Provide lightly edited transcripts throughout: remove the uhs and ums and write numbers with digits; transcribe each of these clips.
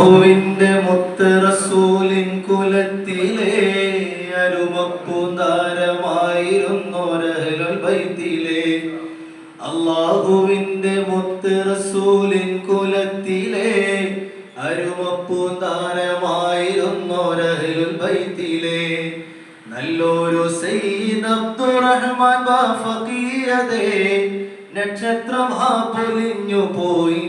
അല്ലാഹുവിന്റെ മുത്ത് റസൂലിൻ കുലത്തിലെ അരുമപ്പൂന്താരമായിരുന്നോരഹ്ലുൽ ബൈത്തിലെ അല്ലാഹുവിന്റെ മുത്ത് റസൂലിൻ കുലത്തിലെ അരുമപ്പൂന്താരമായിരുന്നോരഹ്ലുൽ ബൈത്തിലെ നല്ലൊരു സയ്യിദ് അബ്ദുറഹ്മാൻ ബാഫഖിയതേ നക്ഷത്രം പൊലിഞ്ഞു പോയി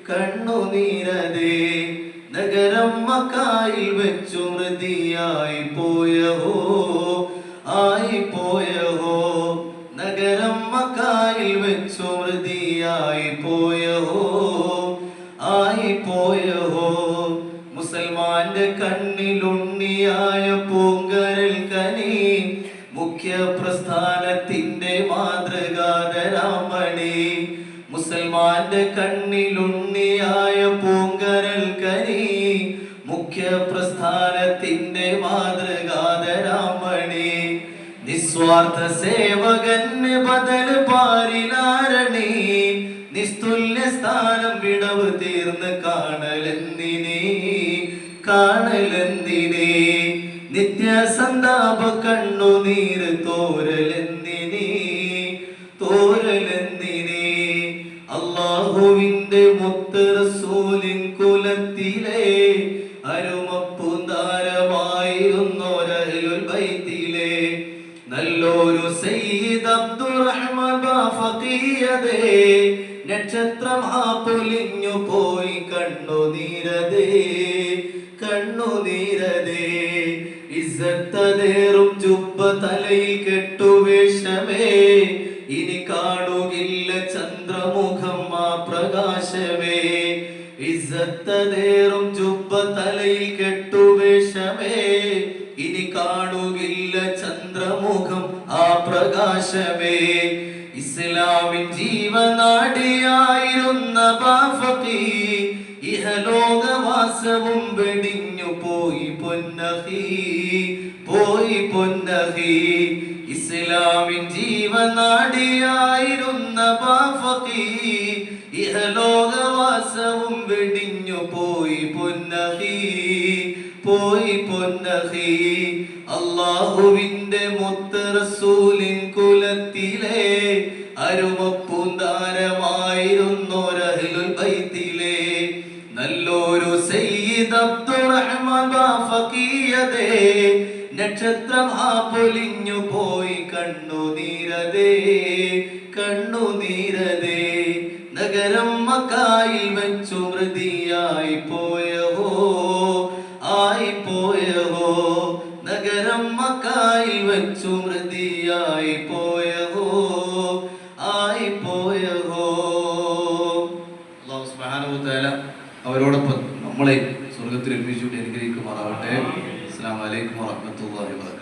കണ്ണുനീരതേ നഗരം മക്കായിൽ വെച്ചു മൃതിയായി പോയഹോ നഗരം മക്കായിൽ വെച്ചു മൃതിയായി പോയഹോ മുസൽമാന്റെ കണ്ണിലുണ്ണിയായ പൂങ്കരൽ കനി മുഖ്യ പ്രസ്ഥാനത്തിന്റെ മാതൃകാതരാമണി മുസൽമാന്റെ കണ്ണിലുണ്ണിയായ പൂങ്കരൽ കനി മുഖ്യ പ്രസ്ഥാനത്തിന്റെ മാതൃകാതരാമണി നിസ്വാർത്ഥ സേവകന് ബദൽ പാരിലാരണി നിസ്തുല്യ സ്ഥാനം വിടവ് തീർന്ന് കാണലെന്തിനേ നിത്യസന്താപ കണ്ണുനീര് തോരലെന്തിനേ അല്ലാഹുവിന്റെ മുത്ത് റസൂലിൻ കുലത്തിലെ അരുമപ്പൂന്താരമായിരുന്നോരഹ്ലുൽ ബൈത്തിലെ നല്ലൊരു സയ്യിദ് അബ്ദുറഹ്മാൻ ബാഫഖിയതേ നക്ഷത്രം പൊലിഞ്ഞു പോയി കണ്ണുനീരതേ ഇസ്സത്തതേറും ജുബ്ബ തലയിൽ കെട്ടുവേഷമേ ഇനി കാണുകില്ല ചന്ദ്രമുഖം ആ പ്രകാശമേ ഇസ്സത്തതേറും ജുബ്ബ തലയിൽ കെട്ടുവേഷമേ ഇനി കാണുകില്ല ചന്ദ്രമുഖം ആ പ്രകാശമേ ഇസ്ലാമിൻ ജീവനാടിയായിരുന്ന ബാഫഖി ഇഹലോകവാസവും വെടിഞ്ഞു പോയി പൊന്നഹി ഇസ്ലാമിൻ ജീവനാടിയായിരുന്ന ബാഫഖി ഇഹലോകവാസവും വെടിഞ്ഞു പോയി പൊന്നഹി അല്ലാഹുവിന്റെ മുത്ത് റസൂലിൻ കുലത്തിലെ അരുമപ്പൂന്താരമായിരുന്നോരഹ്ലുൽ ബൈത്തിലെ നല്ലൊരു സയ്യിദ് അബ്ദുറഹ്മാൻ ബാഫഖിയതേ നക്ഷത്രം പൊലിഞ്ഞു പോയി കണ്ണുനീരതേ നഗരം മക്കായിൽ വെച്ചു മൃതിയായി പോയഹോ നഗരം മക്കായിൽ വെച്ചു മൃതിയായി പോയഹോ അല്ലാഹു സുബ്ഹാനഹു വ തആല അവരോടൊപ്പം നമ്മളെ സ്വർഗ്ഗത്തിൽ ഏൽപ്പിച്ചുകൊണ്ട് അനുഗ്രഹിക്കുമാറാവട്ടെ. അസ്സലാമു അലൈക്കും വറഹ്മത്തുള്ളാഹി വബറകാതുഹു.